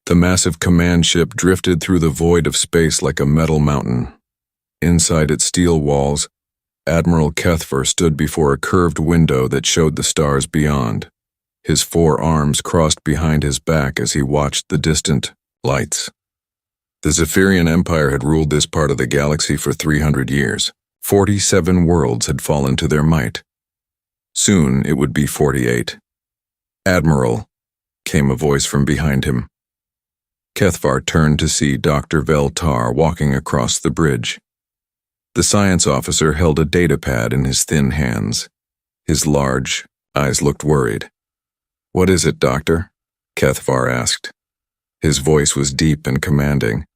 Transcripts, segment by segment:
The massive command ship drifted through the void of space like a metal mountain. Inside its steel walls, Admiral Kethvar stood before a curved window that showed the stars beyond. His 4 arms crossed behind his back as he watched the distant lights. The Zephyrian Empire had ruled this part of the galaxy for 300 years. 47 worlds had fallen to their might. Soon it would be 48. "Admiral," came a voice from behind him. Kethvar turned to see Dr. Veltar walking across the bridge. The science officer held a datapad in his thin hands. His large eyes looked worried. "What is it, Doctor?" Kethvar asked. His voice was deep and commanding.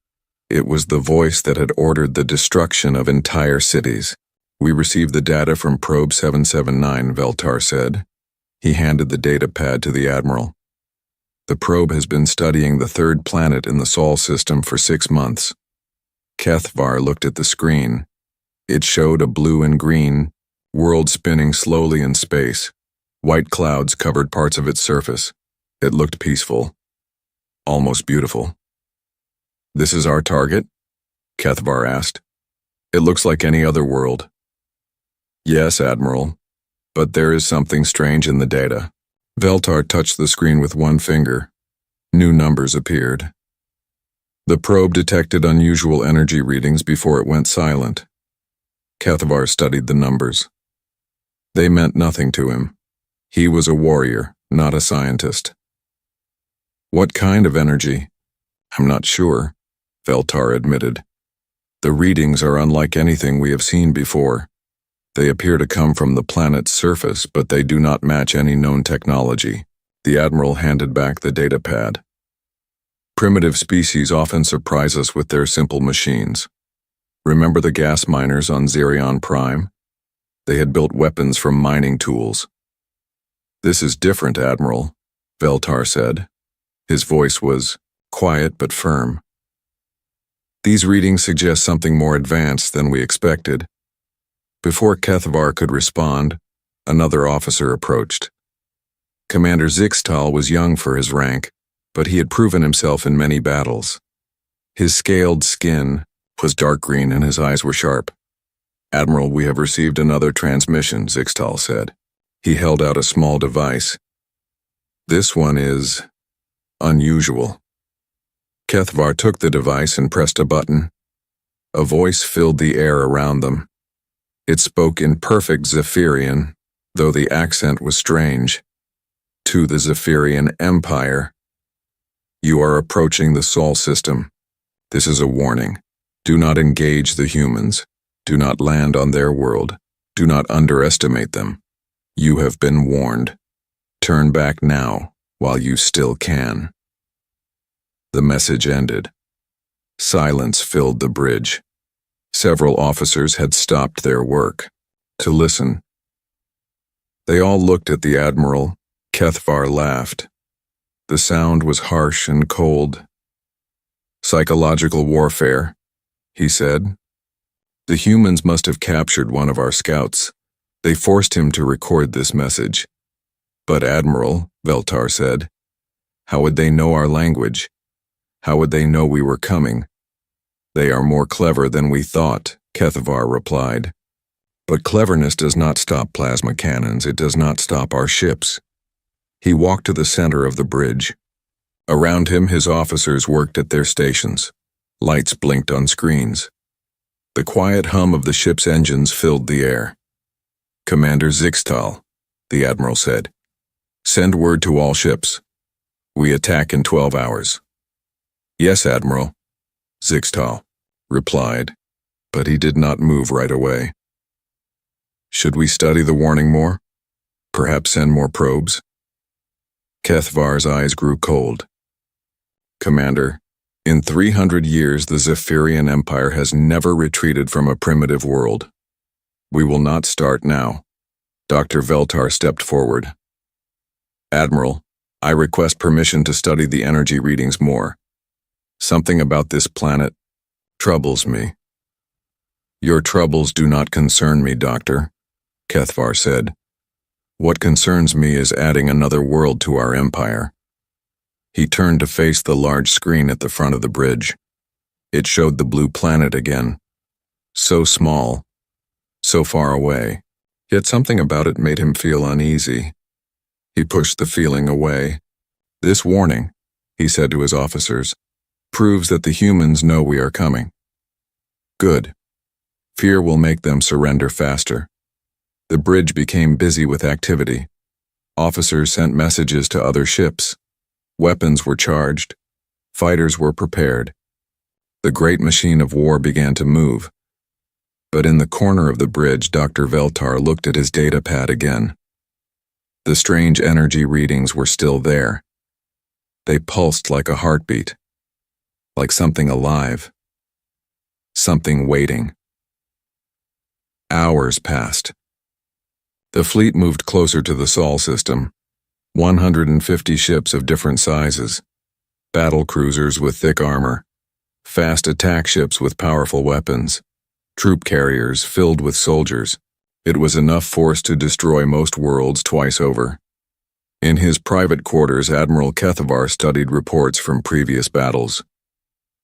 It was the voice that had ordered the destruction of entire cities. "We received the data from Probe 779, Veltar said. He handed the datapad to the Admiral. "The probe has been studying the 3rd planet in the Sol system for 6 months. Kethvar looked at the screen. It showed a blue and green world spinning slowly in space. White clouds covered parts of its surface. It looked peaceful, almost beautiful. "This is our target?" Kethvar asked. "It looks like any other world." "Yes, Admiral, but there is something strange in the data." Veltar touched the screen with one finger. New numbers appeared. The probe detected unusual energy readings before it went silent. Kethvar studied the numbers. They meant nothing to him. He was a warrior, not a scientist. "What kind of energy?" "I'm not sure," Veltar admitted. "The readings are unlike anything we have seen before. They appear to come from the planet's surface, but they do not match any known technology." The Admiral handed back the datapad. "Primitive species often surprise us with their simple machines. Remember the gas miners on Xerion Prime? They had built weapons from mining tools." "This is different, Admiral," Veltar said. His voice was quiet but firm. "These readings suggest something more advanced than we expected." Before Kethvar could respond, another officer approached. Commander Zixtal was young for his rank, but he had proven himself in many battles. His scaled skin was dark green and his eyes were sharp. "Admiral, we have received another transmission," Zixtal said. He held out a small device. "This one is unusual." Kethvar took the device and pressed a button. A voice filled the air around them. It spoke in perfect Zephyrian, though the accent was strange. "To the Zephyrian Empire. You are approaching the Sol system. This is a warning. Do not engage the humans. Do not land on their world. Do not underestimate them. You have been warned. Turn back now, while you still can." The message ended. Silence filled the bridge. Several officers had stopped their work to listen. They all looked at the Admiral. Kethvar laughed. The sound was harsh and cold. "Psychological warfare," he said. "The humans must have captured one of our scouts. They forced him to record this message." "But Admiral," Veltar said, "how would they know our language? How would they know we were coming?" "They are more clever than we thought," Kethvar replied. "But cleverness does not stop plasma cannons. It does not stop our ships." He walked to the center of the bridge. Around him, his officers worked at their stations. Lights blinked on screens. The quiet hum of the ship's engines filled the air. "Commander Zixtal," the Admiral said, "send word to all ships. We attack in 12 hours. "Yes, Admiral," Zixtal replied, but he did not move right away. "Should we study the warning more? Perhaps send more probes?" Kethvar's eyes grew cold. "Commander, in 300 years the Zephyrian Empire has never retreated from a primitive world. We will not start now." Dr. Veltar stepped forward. "Admiral, I request permission to study the energy readings more. Something about this planet troubles me." "Your troubles do not concern me, Doctor," Kethvar said. "What concerns me is adding another world to our empire. He turned to face the large screen at the front of the bridge. It showed the blue planet again. So small, so far away, yet something about it made him feel uneasy. He pushed the feeling away. "This warning," he said to his officers, "proves that the humans know we are coming. Good. Fear will make them surrender faster." The bridge became busy with activity. Officers sent messages to other ships. Weapons were charged. Fighters were prepared. The great machine of war began to move. But in the corner of the bridge, Dr. Veltar looked at his data pad again. The strange energy readings were still there. They pulsed like a heartbeat, like something alive, something waiting. Hours passed. The fleet moved closer to the Sol system. 150 ships of different sizes, battle cruisers with thick armor, fast attack ships with powerful weapons, troop carriers filled with soldiers. It was enough force to destroy most worlds twice over. In his private quarters, Admiral Kethavar studied reports from previous battles.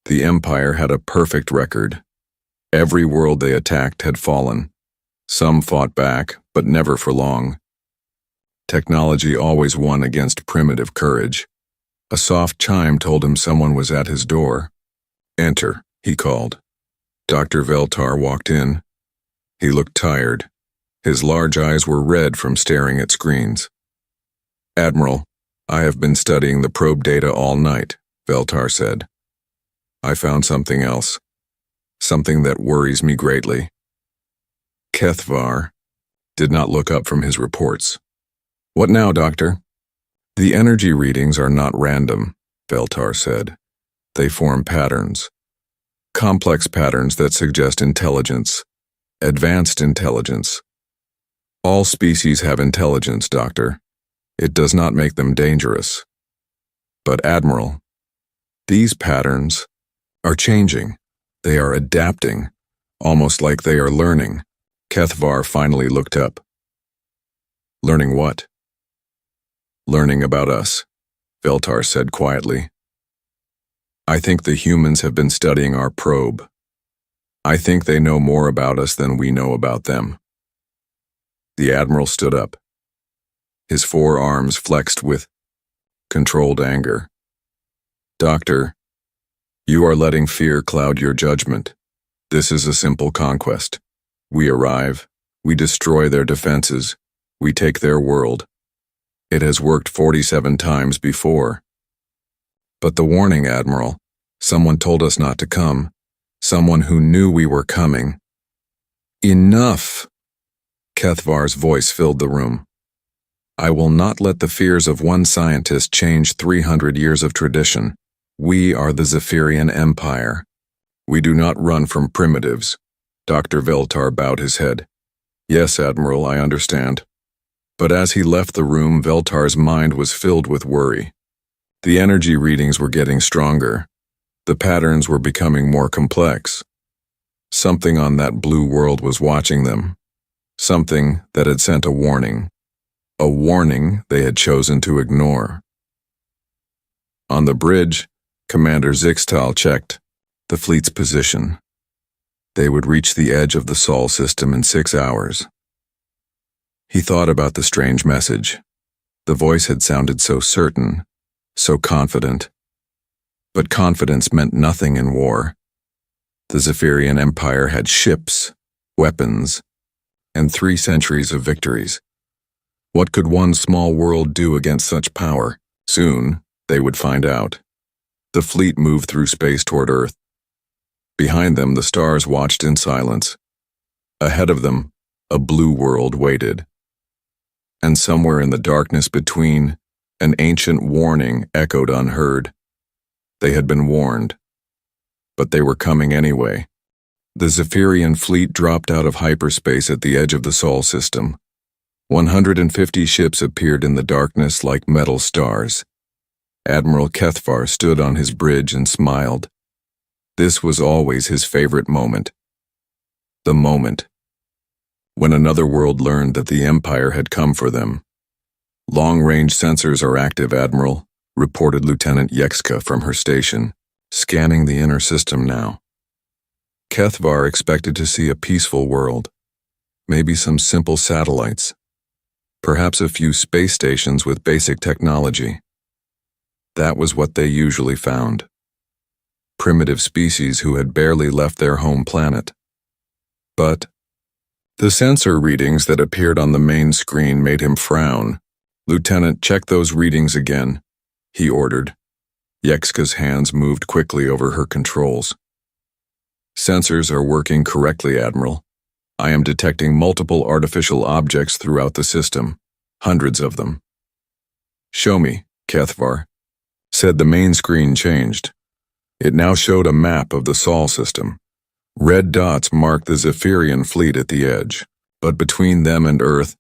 The Empire had a perfect record. Every world they attacked had fallen. Some fought back, but never for long. Technology always won against primitive courage. A soft chime told him someone was at his door. "Enter," he called. Dr. Veltar walked in. He looked tired. His large eyes were red from staring at screens. "Admiral, I have been studying the probe data all night," Veltar said. "I found something else. Something that worries me greatly." Kethavar did not look up from his reports. "What now, Doctor?" "The energy readings are not random," Veltar said. "They form patterns. Complex patterns that suggest intelligence. Advanced intelligence. All species have intelligence, Doctor. It does not make them dangerous. But, Admiral, these patterns are changing. They are adapting, almost like they are learning." Kethavar finally looked up. "Learning what?" "Learning about us," Veltar said quietly. "I think the humans have been studying our probe. I think they know more about us than we know about them." The Admiral stood up. His forearms flexed with controlled anger. "Doctor, you are letting fear cloud your judgment. This is a simple conquest. We arrive, we destroy their defenses, we take their world. It has worked 47 times before." "But the warning, Admiral. Someone told us not to come. Someone who knew we were coming." "Enough!" Kethavar's voice filled the room. "I will not let the fears of one scientist change 300 years of tradition. We are the Zephyrian Empire. We do not run from primitives." Dr. Veltar bowed his head. "Yes, Admiral, I understand." But as he left the room, Veltar's mind was filled with worry. The energy readings were getting stronger. The patterns were becoming more complex. Something on that blue world was watching them. Something that had sent a warning. A warning they had chosen to ignore. On the bridge, Commander Zixtal checked the fleet's position. They would reach the edge of the Sol system in 6 hours. He thought about the strange message. The voice had sounded so certain, so confident. But confidence meant nothing in war. The Zephyrian Empire had ships, weapons, and 3 centuries of victories. What could one small world do against such power? Soon, they would find out. The fleet moved through space toward Earth. Behind them, the stars watched in silence. Ahead of them, a blue world waited. And somewhere in the darkness between, an ancient warning echoed unheard. They had been warned, but they were coming anyway. The Zephyrian fleet dropped out of hyperspace at the edge of the Sol system. 150 ships appeared in the darkness like metal stars. Admiral Kethavar stood on his bridge and smiled. This was always his favorite moment. The moment when another world learned that the Empire had come for them. "Long-range sensors are active, Admiral," reported Lieutenant Yekska from her station, scanning the inner system now. Kethvar expected to see a peaceful world, maybe some simple satellites, perhaps a few space stations with basic technology. That was what they usually found. Primitive species who had barely left their home planet. But the sensor readings that appeared on the main screen made him frown. "Lieutenant, check those readings again," he ordered. Yekska's hands moved quickly over her controls. "Sensors are working correctly, Admiral. I am detecting multiple artificial objects throughout the system, hundreds of them." "Show me, Kethvar," said the main screen changed. It now showed a map of the Sol system. Red dots marked the Zephyrian fleet at the edge, but between them and Earth,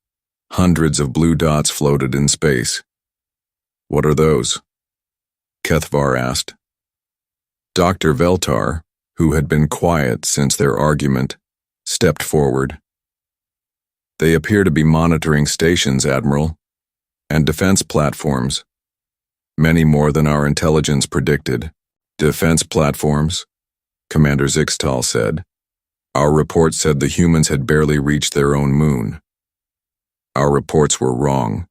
hundreds of blue dots floated in space. "What are those?" Kethvar asked. Dr. Veltar, who had been quiet since their argument, stepped forward. "They appear to be monitoring stations, Admiral, and defense platforms. Many more than our intelligence predicted." "Defense platforms?" Commander Zixtal said. "Our report said the humans had barely reached their own moon." "Our reports were wrong,"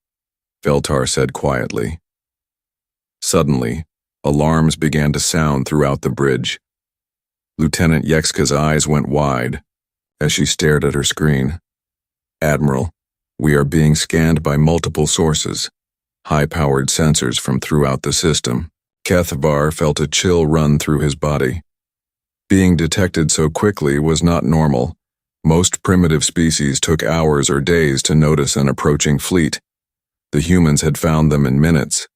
Veltar said quietly. Suddenly, alarms began to sound throughout the bridge. Lieutenant Yekska's eyes went wide as she stared at her screen. "Admiral, we are being scanned by multiple sources, high-powered sensors from throughout the system." Kethvar felt a chill run through his body. Being detected so quickly was not normal. Most primitive species took hours or days to notice an approaching fleet. The humans had found them in minutes.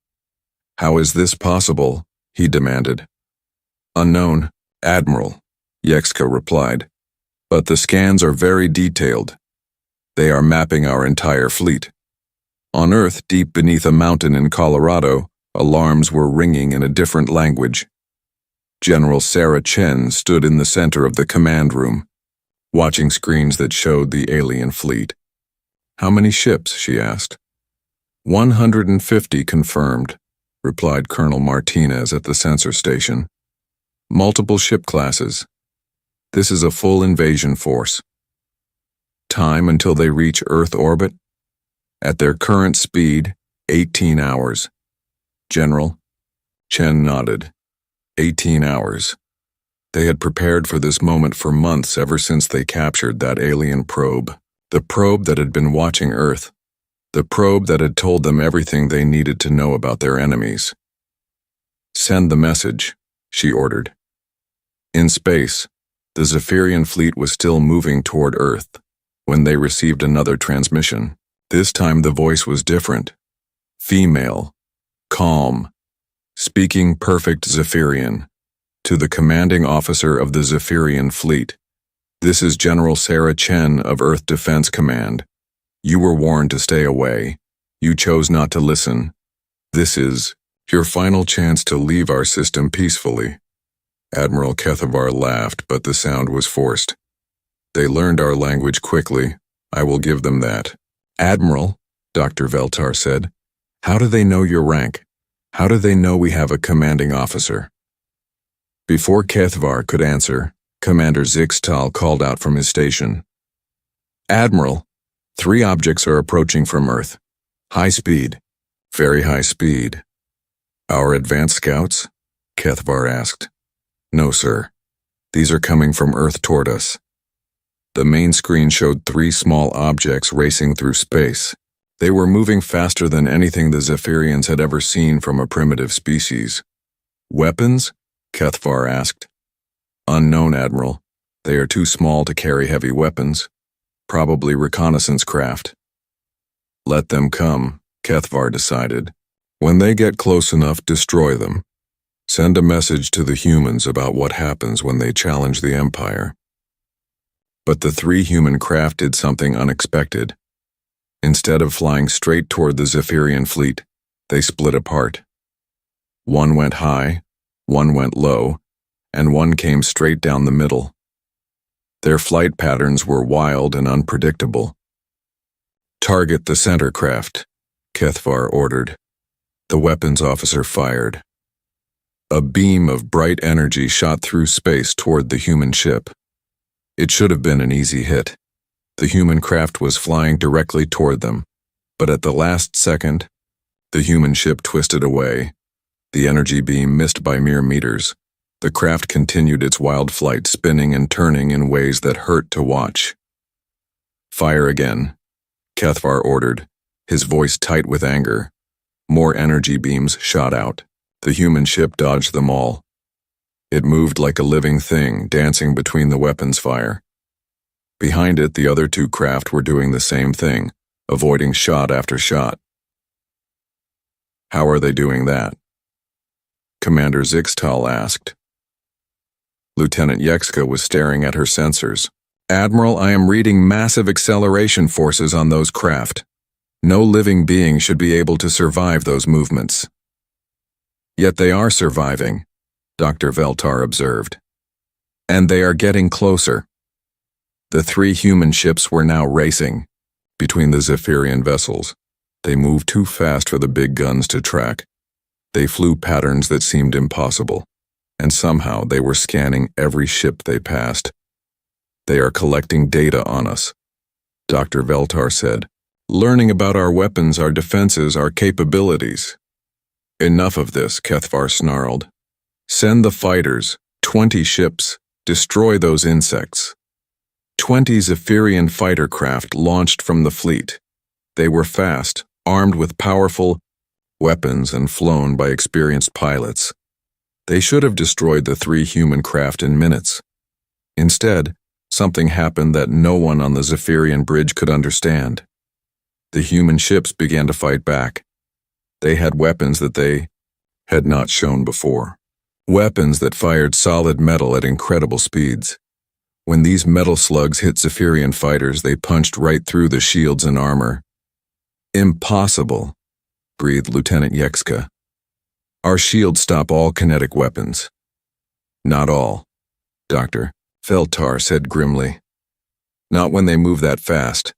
"How is this possible?" he demanded. "Unknown, Admiral," Yekska replied. "But the scans are very detailed. They are mapping our entire fleet. On Earth, deep beneath a mountain in Colorado, alarms were ringing in a different language. General Sarah Chen stood in the center of the command room, watching screens that showed the alien fleet. "How many ships?" she asked. 150 confirmed, replied Colonel Martinez at the sensor station. "Multiple ship classes. This is a full invasion force. Time until they reach Earth orbit? At their current speed, 18 hours. General?" Chen nodded. 18 hours. They had prepared for this moment for months ever since they captured that alien probe. The probe that had been watching Earth. The probe that had told them everything they needed to know about their enemies. "Send the message," she ordered. In space, the Zephyrian fleet was still moving toward Earth when they received another transmission. This time the voice was different. Female. Calm, speaking perfect Zephyrian, to the commanding officer of the Zephyrian fleet. "This is General Sarah Chen of Earth Defense Command. You were warned to stay away. You chose not to listen. This is your final chance to leave our system peacefully." Admiral Kethvar laughed, but the sound was forced. "They learned our language quickly. I will give them that." "Admiral," Dr. Veltar said, "how do they know your rank? How do they know we have a commanding officer?" Before Kethvar could answer, Commander Zixtal called out from his station. "Admiral, 3 objects are approaching from Earth. High speed. Very high speed." "Our advanced scouts?" Kethvar asked. "No, sir. These are coming from Earth toward us." The main screen showed 3 small objects racing through space. They were moving faster than anything the Zephyrians had ever seen from a primitive species. "Weapons?" Kethvar asked. "Unknown, Admiral. They are too small to carry heavy weapons. Probably reconnaissance craft." "Let them come," Kethvar decided. "When they get close enough, destroy them. Send a message to the humans about what happens when they challenge the Empire." But the 3 human craft did something unexpected. Instead of flying straight toward the Zephyrian fleet, they split apart. One went high, one went low, and one came straight down the middle. Their flight patterns were wild and unpredictable. "Target the center craft," Kethvar ordered. The weapons officer fired. A beam of bright energy shot through space toward the human ship. It should have been an easy hit. The human craft was flying directly toward them, but at the last second, the human ship twisted away. The energy beam missed by mere meters. The craft continued its wild flight, spinning and turning in ways that hurt to watch. "Fire again," Cathvar ordered, his voice tight with anger. More energy beams shot out. The human ship dodged them all. It moved like a living thing, dancing between the weapons fire. Behind it, the other two craft were doing the same thing, avoiding shot after shot. "How are they doing that?" Commander Zixtal asked. Lieutenant Yexka was staring at her sensors. "Admiral, I am reading massive acceleration forces on those craft. No living being should be able to survive those movements." "Yet they are surviving," Dr. Veltar observed. "And they are getting closer." The three human ships were now racing between the Zephyrian vessels. They moved too fast for the big guns to track. They flew patterns that seemed impossible, and somehow they were scanning every ship they passed. "They are collecting data on us," Dr. Veltar said. "Learning about our weapons, our defenses, our capabilities." "Enough of this," Cathvar snarled. "Send the fighters, 20 ships, destroy those insects." 20 Zephyrian fighter craft launched from the fleet. They were fast, armed with powerful weapons and flown by experienced pilots. They should have destroyed the three human craft in minutes. Instead, something happened that no one on the Zephyrian bridge could understand. The human ships began to fight back. They had weapons that they had not shown before. Weapons that fired solid metal at incredible speeds. When these metal slugs hit Zephyrian fighters, they punched right through the shields and armor. "Impossible," breathed Lieutenant Yexka. "Our shields stop all kinetic weapons." "Not all," Dr. Veltar said grimly. "Not when they move that fast."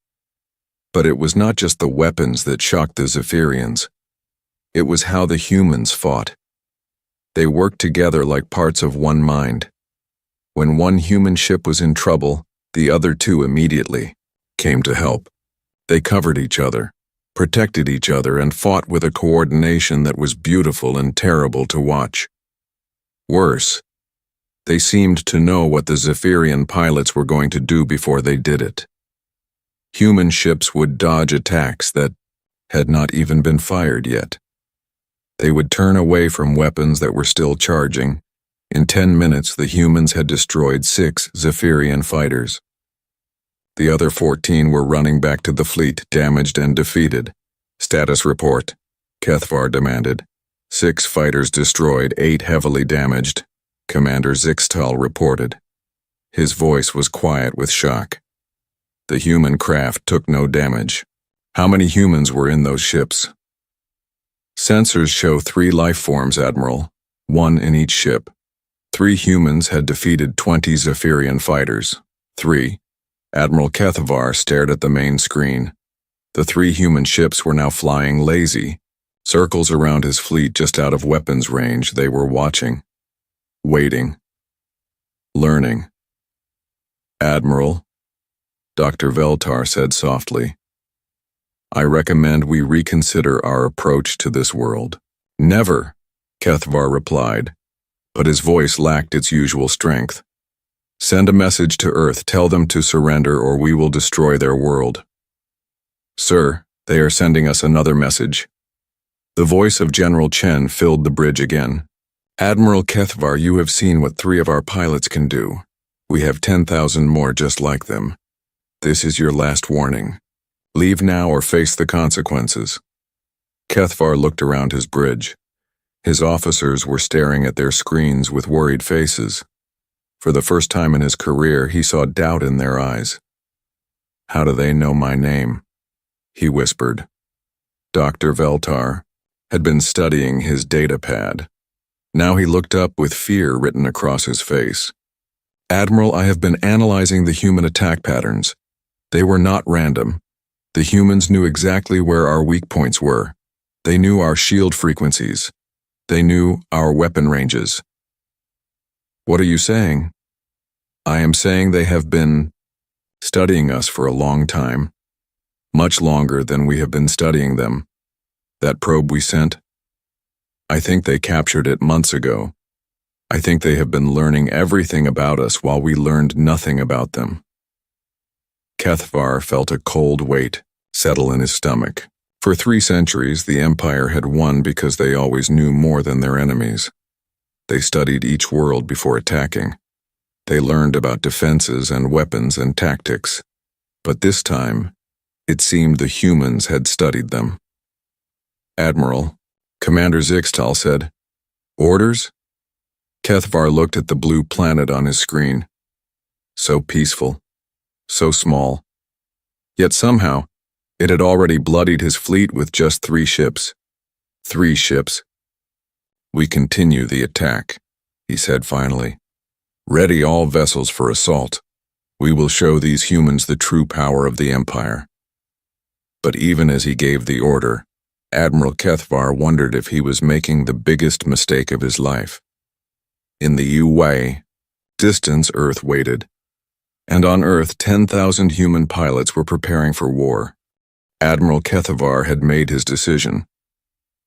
But it was not just the weapons that shocked the Zephyrians. It was how the humans fought. They worked together like parts of one mind. When one human ship was in trouble, the other two immediately came to help. They covered each other, protected each other, and fought with a coordination that was beautiful and terrible to watch. Worse, they seemed to know what the Zephyrian pilots were going to do before they did it. Human ships would dodge attacks that had not even been fired yet. They would turn away from weapons that were still charging. In 10 minutes, the humans had destroyed 6 Zephyrian fighters. The other 14 were running back to the fleet, damaged and defeated. "Status report," Cathvar demanded. 6 fighters destroyed, 8 heavily damaged, Commander Zixtal reported. His voice was quiet with shock. The human craft took no damage. "How many humans were in those ships?" "Sensors show 3 life forms, Admiral, 1 in each ship. 3 humans had defeated 20 Zephyrian fighters. 3. Admiral Cathvar stared at the main screen. The 3 human ships were now flying lazy, circles around his fleet just out of weapons range. They were watching, waiting, learning. "Admiral," Dr. Veltar said softly, "I recommend we reconsider our approach to this world." "Never," Cathvar replied, but his voice lacked its usual strength. "Send a message to Earth. Tell them to surrender or we will destroy their world." "Sir, they are sending us another message." The voice of General Chen filled the bridge again. "Admiral Cathvar, you have seen what 3 of our pilots can do. We have 10,000 more just like them. This is your last warning. Leave now or face the consequences." Cathvar looked around his bridge. His officers were staring at their screens with worried faces. For the first time in his career, he saw doubt in their eyes. "How do they know my name?" he whispered. Dr. Veltar had been studying his data pad. Now he looked up with fear written across his face. "Admiral, I have been analyzing the human attack patterns. They were not random. The humans knew exactly where our weak points were. They knew our shield frequencies. They knew our weapon ranges. What are you saying? I am saying they have been studying us for a long time, much longer than we have been studying them. That probe we sent? I think they captured it months ago. I think they have been learning everything about us while we learned nothing about them. Kethvar felt a cold weight settle in his stomach. For 3 centuries, the Empire had won because they always knew more than their enemies. They studied each world before attacking. They learned about defenses and weapons and tactics. But this time, it seemed the humans had studied them. Admiral, Commander Zixtal said, "Orders?" Kethvar looked at the blue planet on his screen. So peaceful, so small. Yet somehow, it had already bloodied his fleet with just 3 ships. 3 ships. "We continue the attack," he said finally. "Ready all vessels for assault. We will show these humans the true power of the Empire." But even as he gave the order, Admiral Kethvar wondered if he was making the biggest mistake of his life. In the UA, distance Earth waited, and on Earth 10,000 human pilots were preparing for war. Admiral Kethvar had made his decision.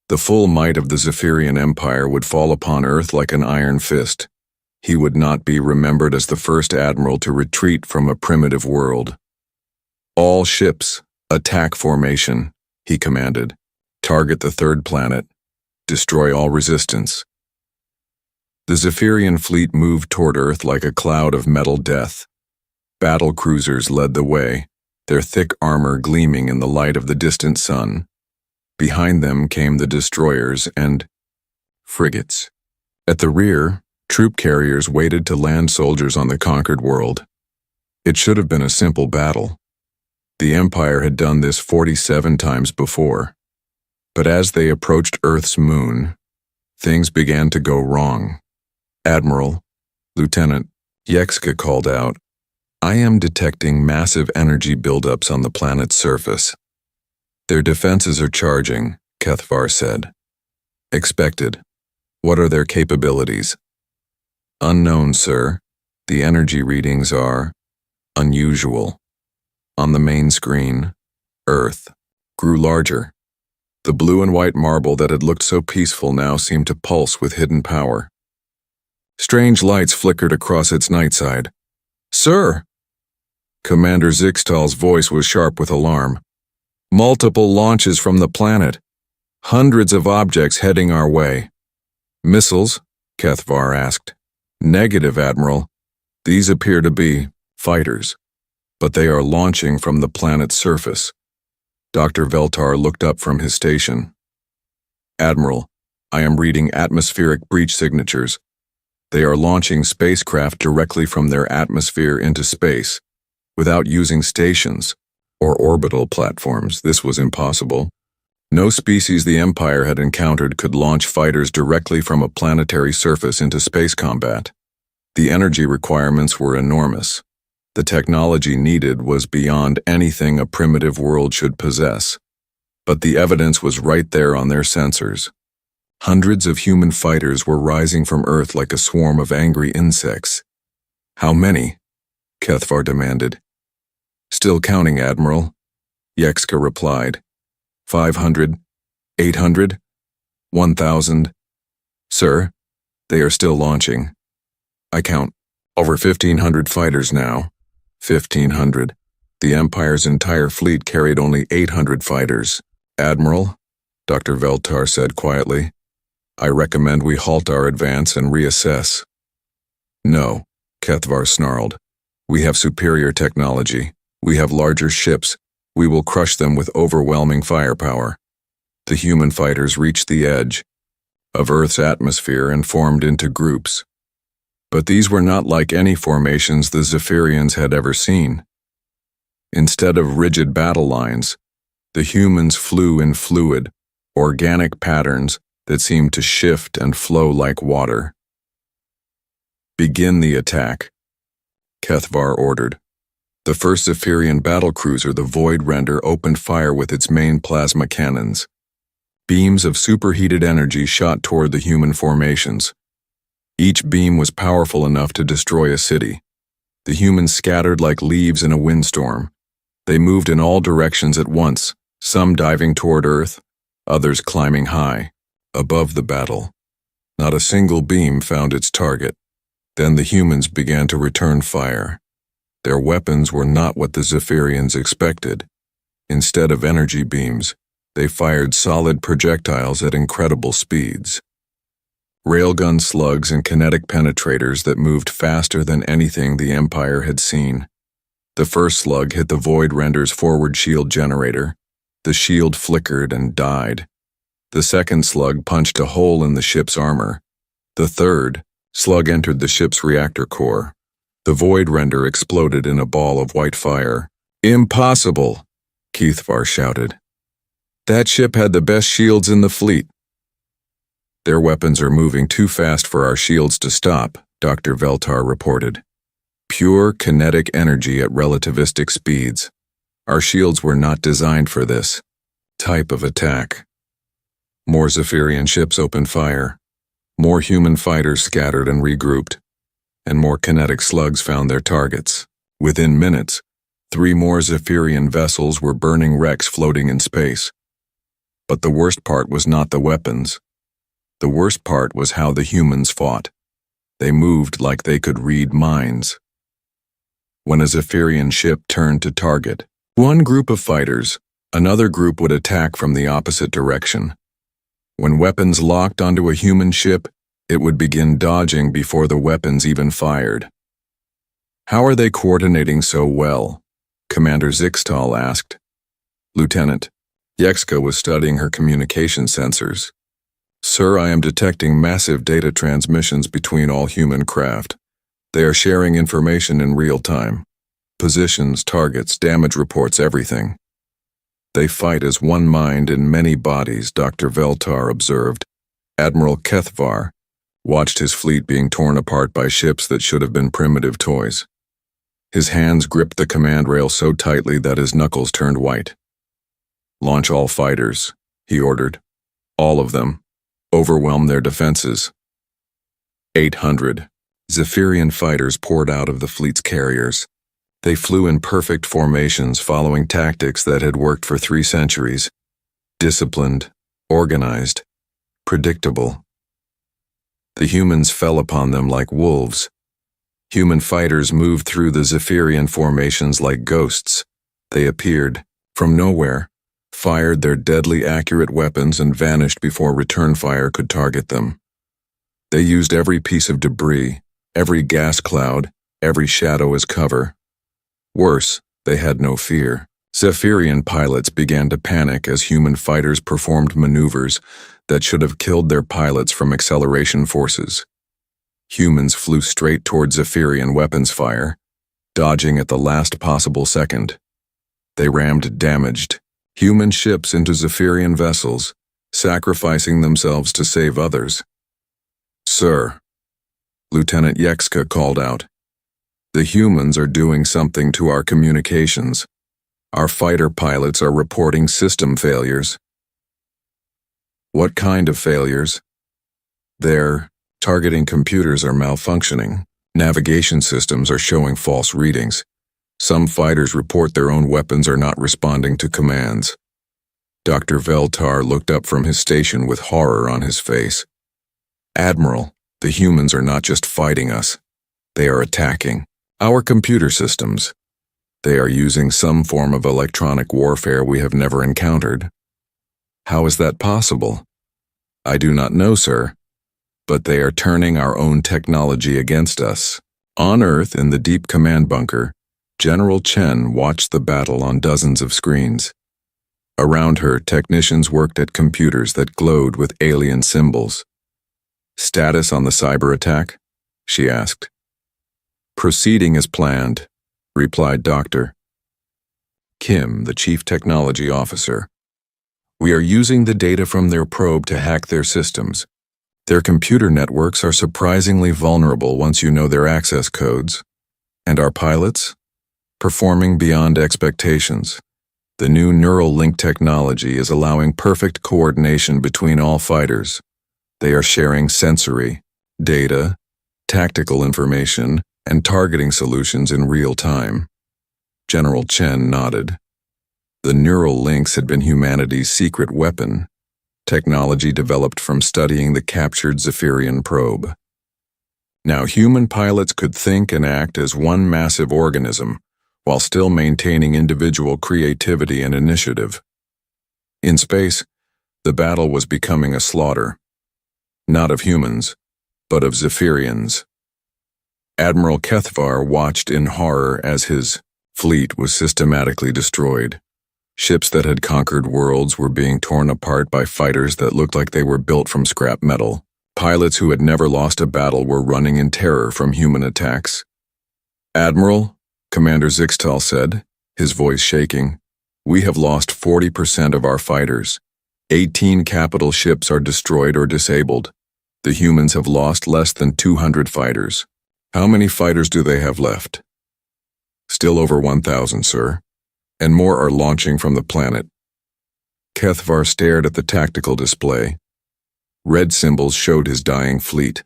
The full might of the Zephyrian Empire would fall upon Earth like an iron fist. He would not be remembered as the first admiral to retreat from a primitive world. "All ships, attack formation," he commanded. "Target the 3rd planet. Destroy all resistance." The Zephyrian fleet moved toward Earth like a cloud of metal death. Battle cruisers led the way, their thick armor gleaming in the light of the distant sun. Behind them came the destroyers and frigates. At the rear, troop carriers waited to land soldiers on the conquered world. It should have been a simple battle. The Empire had done this 47 times before. But as they approached Earth's moon, things began to go wrong. Admiral, Lieutenant Yexka called out, "I am detecting massive energy buildups on the planet's surface." "Their defenses are charging," Kethvar said. "Expected. What are their capabilities?" "Unknown, sir. The energy readings are unusual." On the main screen, Earth grew larger. The blue and white marble that had looked so peaceful now seemed to pulse with hidden power. Strange lights flickered across its night side. "Sir!" Commander Zixtal's voice was sharp with alarm. "Multiple launches from the planet. Hundreds of objects heading our way." "Missiles?" Kethvar asked. "Negative, Admiral. These appear to be fighters, but they are launching from the planet's surface." Dr. Veltar looked up from his station. "Admiral, I am reading atmospheric breach signatures. They are launching spacecraft directly from their atmosphere into space, without using stations or orbital platforms. This was impossible. No species the Empire had encountered could launch fighters directly from a planetary surface into space combat. The energy requirements were enormous. The technology needed was beyond anything a primitive world should possess. But the evidence was right there on their sensors. Hundreds of human fighters were rising from Earth like a swarm of angry insects. "How many?" Kethvar demanded. "Still counting, Admiral," Yexka replied. 500, 800, 1,000. "Sir, they are still launching. I count over 1,500 fighters now." 1,500. The Empire's entire fleet carried only 800 fighters. "Admiral," Dr. Veltar said quietly, "I recommend we halt our advance and reassess." "No," Kethvar snarled. "We have superior technology. We have larger ships. We will crush them with overwhelming firepower." The human fighters reached the edge of Earth's atmosphere and formed into groups. But these were not like any formations the Zephyrians had ever seen. Instead of rigid battle lines, the humans flew in fluid, organic patterns that seemed to shift and flow like water. "Begin the attack," Kethvar ordered. The first Zephyrian battlecruiser, the Void Render, opened fire with its main plasma cannons. Beams of superheated energy shot toward the human formations. Each beam was powerful enough to destroy a city. The humans scattered like leaves in a windstorm. They moved in all directions at once, some diving toward Earth, others climbing high, above the battle. Not a single beam found its target. Then the humans began to return fire. Their weapons were not what the Zephyrians expected. Instead of energy beams, they fired solid projectiles at incredible speeds. Railgun slugs and kinetic penetrators that moved faster than anything the Empire had seen. The first slug hit the Void Render's forward shield generator. The shield flickered and died. The second slug punched a hole in the ship's armor. The third slug entered the ship's reactor core. The Void Render exploded in a ball of white fire. "Impossible!" Keithvar shouted. "That ship had the best shields in the fleet." "Their weapons are moving too fast for our shields to stop," Dr. Veltar reported. "Pure kinetic energy at relativistic speeds. Our shields were not designed for this type of attack." More Zephyrian ships opened fire. More human fighters scattered and regrouped, and more kinetic slugs found their targets. Within minutes, 3 more Zephyrian vessels were burning wrecks floating in space. But the worst part was not the weapons. The worst part was how the humans fought. They moved like they could read minds. When a Zephyrian ship turned to target one group of fighters, another group would attack from the opposite direction. When weapons locked onto a human ship, it would begin dodging before the weapons even fired. "How are they coordinating so well?" Commander Zixtal asked. Lieutenant Yexka was studying her communication sensors. "Sir, I am detecting massive data transmissions between all human craft. They are sharing information in real time. Positions, targets, damage reports, everything. They fight as one mind in many bodies," Dr. Veltar observed. Admiral Kethvar watched his fleet being torn apart by ships that should have been primitive toys. His hands gripped the command rail so tightly that his knuckles turned white. "Launch all fighters," he ordered. "All of them. Overwhelm their defenses." 800 Zephyrian fighters poured out of the fleet's carriers. They flew in perfect formations following tactics that had worked for 3 centuries. Disciplined, organized, predictable. The humans fell upon them like wolves. Human fighters moved through the Zephyrian formations like ghosts. They appeared from nowhere, fired their deadly accurate weapons and vanished before return fire could target them. They used every piece of debris, every gas cloud, every shadow as cover. Worse, they had no fear. Zephyrian pilots began to panic as human fighters performed maneuvers that should have killed their pilots from acceleration forces. Humans flew straight toward Zephyrian weapons fire, dodging at the last possible second. They rammed damaged human ships into Zephyrian vessels, sacrificing themselves to save others. "Sir," Lieutenant Yexka called out, "the humans are doing something to our communications. Our fighter pilots are reporting system failures." "What kind of failures?" "Their targeting computers are malfunctioning. Navigation systems are showing false readings. Some fighters report their own weapons are not responding to commands." Dr. Veltar looked up from his station with horror on his face. "Admiral, the humans are not just fighting us. They are attacking our computer systems. They are using some form of electronic warfare we have never encountered." "How is that possible?" "I do not know, sir. But they are turning our own technology against us." On Earth, in the deep command bunker, General Chen watched the battle on dozens of screens. Around her, technicians worked at computers that glowed with alien symbols. "Status on the cyber attack?" she asked. "Proceeding as planned," replied Dr. Kim, the chief technology officer. "We are using the data from their probe to hack their systems. Their computer networks are surprisingly vulnerable once you know their access codes. And our pilots? Performing beyond expectations. The new neural link technology is allowing perfect coordination between all fighters. They are sharing sensory, data, tactical information, and targeting solutions in real time. General Chen nodded. The neural links had been humanity's secret weapon, technology developed from studying the captured Zephyrian probe. Now human pilots could think and act as one massive organism, while still maintaining individual creativity and initiative. In space, the battle was becoming a slaughter, not of humans, but of Zephyrians. Admiral Kethvar watched in horror as his fleet was systematically destroyed. Ships that had conquered worlds were being torn apart by fighters that looked like they were built from scrap metal. Pilots who had never lost a battle were running in terror from human attacks. "Admiral," Commander Zixtal said, his voice shaking, "we have lost 40% of our fighters. 18 capital ships are destroyed or disabled. The humans have lost less than 200 fighters. How many fighters do they have left?" "Still over 1,000, sir. And more are launching from the planet." Kethvar stared at the tactical display. Red symbols showed his dying fleet.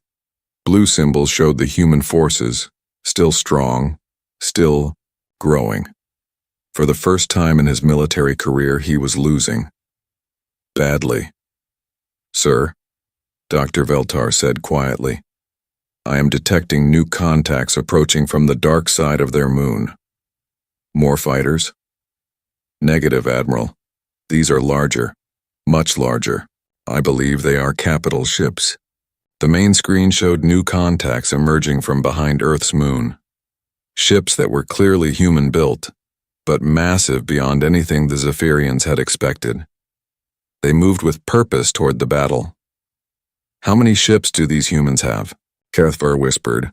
Blue symbols showed the human forces, still strong, still growing. For the first time in his military career, he was losing. Badly. "Sir," Dr. Veltar said quietly, "I am detecting new contacts approaching from the dark side of their moon." "More fighters?" "Negative, Admiral. These are larger, much larger. I believe they are capital ships." The main screen showed new contacts emerging from behind Earth's moon. Ships that were clearly human-built, but massive beyond anything the Zephyrians had expected. They moved with purpose toward the battle. "How many ships do these humans have?" Kethvar whispered.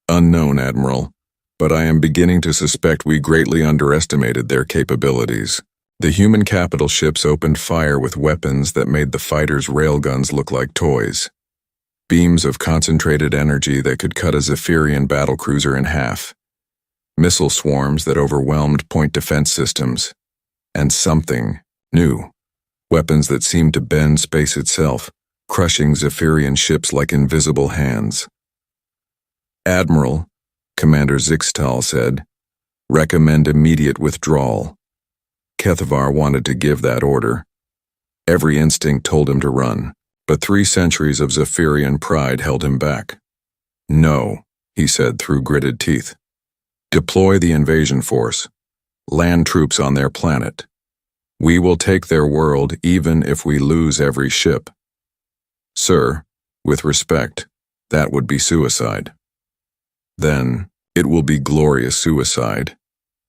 "Unknown, Admiral, but I am beginning to suspect we greatly underestimated their capabilities." The human capital ships opened fire with weapons that made the fighters' railguns look like toys. Beams of concentrated energy that could cut a Zephyrian battlecruiser in half. Missile swarms that overwhelmed point defense systems. And something new. Weapons that seemed to bend space itself, crushing Zephyrian ships like invisible hands. "Admiral," Commander Zixtal said, "recommend immediate withdrawal." Kethvar wanted to give that order. Every instinct told him to run, but 3 centuries of Zephyrian pride held him back. "No," he said through gritted teeth. "Deploy the invasion force. Land troops on their planet. We will take their world even if we lose every ship." "Sir, with respect, that would be suicide." "Then, it will be glorious suicide,"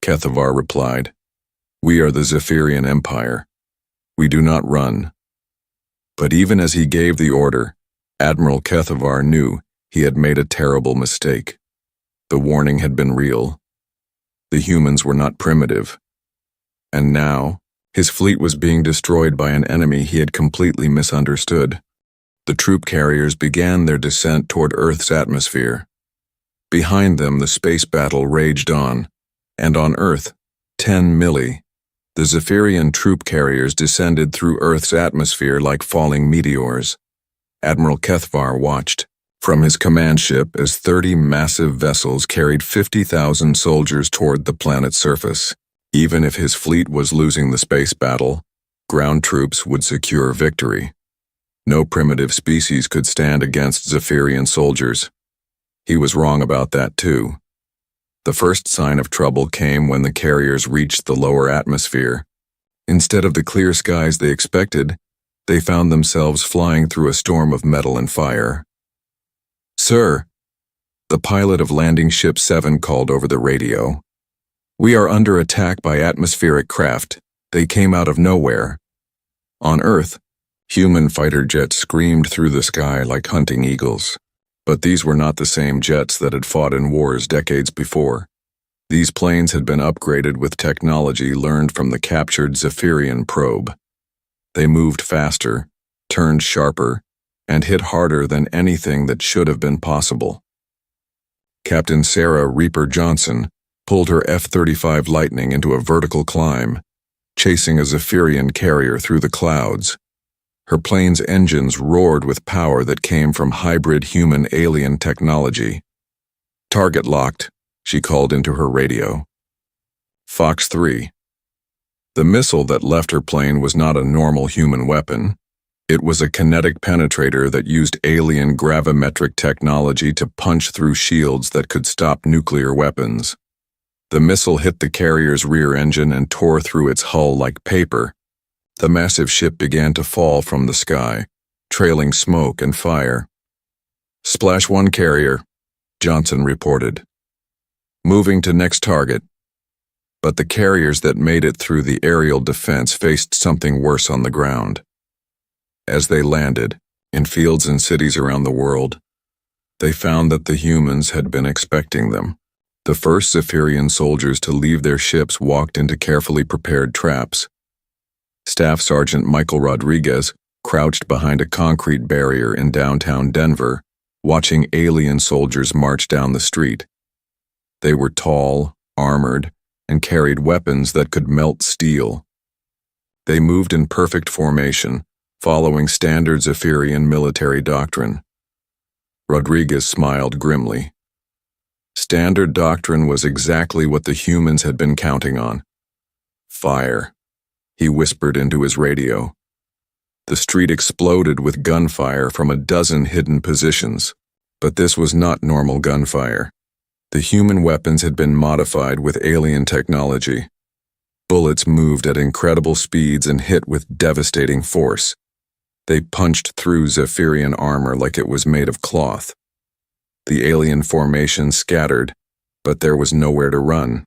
Kethvar replied. "We are the Zephyrian Empire. We do not run." But even as he gave the order, Admiral Kethvar knew he had made a terrible mistake. The warning had been real. The humans were not primitive. And now, his fleet was being destroyed by an enemy he had completely misunderstood. The troop carriers began their descent toward Earth's atmosphere. Behind them, the space battle raged on, and on Earth, 10 milli, the Zephyrian troop carriers descended through Earth's atmosphere like falling meteors. Admiral Kethvar watched from his command ship as 30 massive vessels carried 50,000 soldiers toward the planet's surface. Even if his fleet was losing the space battle, ground troops would secure victory. No primitive species could stand against Zephyrian soldiers. He was wrong about that too. The first sign of trouble came when the carriers reached the lower atmosphere. Instead of the clear skies they expected, they found themselves flying through a storm of metal and fire. "Sir," the pilot of Landing Ship 7 called over the radio, "we are under attack by atmospheric craft. They came out of nowhere." On Earth, human fighter jets screamed through the sky like hunting eagles. But these were not the same jets that had fought in wars decades before. These planes had been upgraded with technology learned from the captured Zephyrian probe. They moved faster, turned sharper, and hit harder than anything that should have been possible. Captain Sarah Reaper Johnson pulled her F-35 Lightning into a vertical climb, chasing a Zephyrian carrier through the clouds. Her plane's engines roared with power that came from hybrid human-alien technology. "Target locked," she called into her radio. Fox 3. The missile that left her plane was not a normal human weapon. It was a kinetic penetrator that used alien gravimetric technology to punch through shields that could stop nuclear weapons. The missile hit the carrier's rear engine and tore through its hull like paper. The massive ship began to fall from the sky, trailing smoke and fire. "Splash 1 carrier," Johnson reported. "Moving to next target." But the carriers that made it through the aerial defense faced something worse on the ground. As they landed, in fields and cities around the world, they found that the humans had been expecting them. The first Zephyrian soldiers to leave their ships walked into carefully prepared traps. Staff Sergeant Michael Rodriguez crouched behind a concrete barrier in downtown Denver, watching alien soldiers march down the street. They were tall, armored, and carried weapons that could melt steel. They moved in perfect formation, following standard Zephyrian military doctrine. Rodriguez smiled grimly. Standard doctrine was exactly what the humans had been counting on. "Fire," he whispered into his radio. The street exploded with gunfire from a dozen hidden positions. But this was not normal gunfire. The human weapons had been modified with alien technology. Bullets moved at incredible speeds and hit with devastating force. They punched through Zephyrian armor like it was made of cloth. The alien formation scattered, but there was nowhere to run.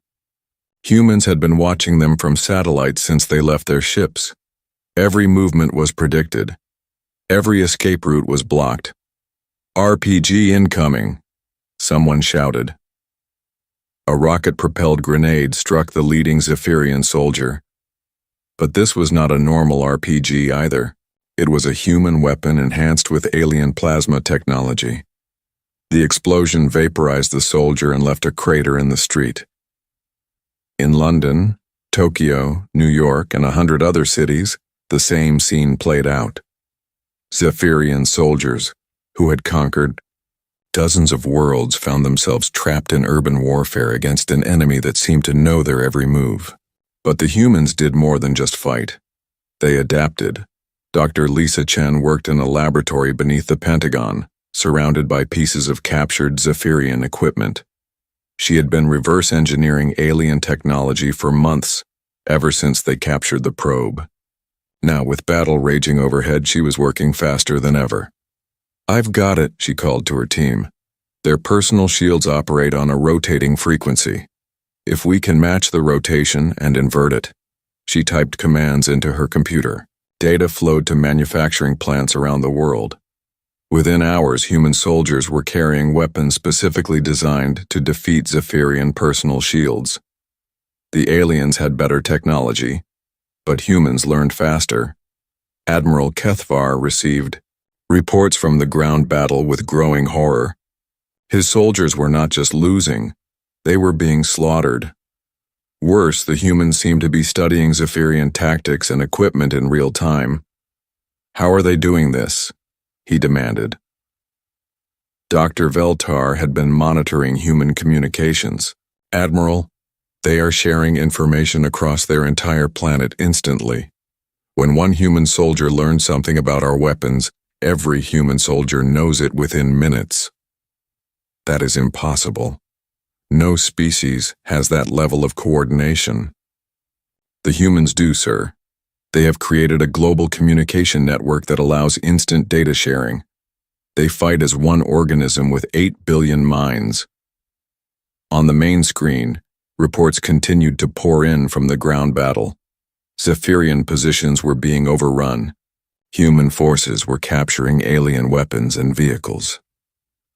Humans had been watching them from satellites since they left their ships. Every movement was predicted. Every escape route was blocked. "RPG incoming," someone shouted. A rocket-propelled grenade struck the leading Zephyrian soldier. But this was not a normal RPG either. It was a human weapon enhanced with alien plasma technology. The explosion vaporized the soldier and left a crater in the street. In London, Tokyo, New York, and 100 other cities, the same scene played out. Zephyrian soldiers, who had conquered dozens of worlds, found themselves trapped in urban warfare against an enemy that seemed to know their every move. But the humans did more than just fight. They adapted. Dr. Lisa Chen worked in a laboratory beneath the Pentagon, surrounded by pieces of captured Zephyrian equipment. She had been reverse engineering alien technology for months, ever since they captured the probe. Now, with battle raging overhead, she was working faster than ever. "I've got it," she called to her team. "Their personal shields operate on a rotating frequency. If we can match the rotation and invert it." She typed commands into her computer. Data flowed to manufacturing plants around the world. Within hours, human soldiers were carrying weapons specifically designed to defeat Zephyrian personal shields. The aliens had better technology, but humans learned faster. Admiral Kethvar received reports from the ground battle with growing horror. His soldiers were not just losing, they were being slaughtered. Worse, the humans seemed to be studying Zephyrian tactics and equipment in real time. "How are they doing this?" he demanded. Dr. Veltar had been monitoring human communications. "Admiral, they are sharing information across their entire planet instantly. When one human soldier learns something about our weapons, every human soldier knows it within minutes." "That is impossible. No species has that level of coordination." "The humans do, sir. They have created a global communication network that allows instant data sharing. They fight as one organism with 8 billion minds." On the main screen, reports continued to pour in from the ground battle. Zephyrian positions were being overrun. Human forces were capturing alien weapons and vehicles.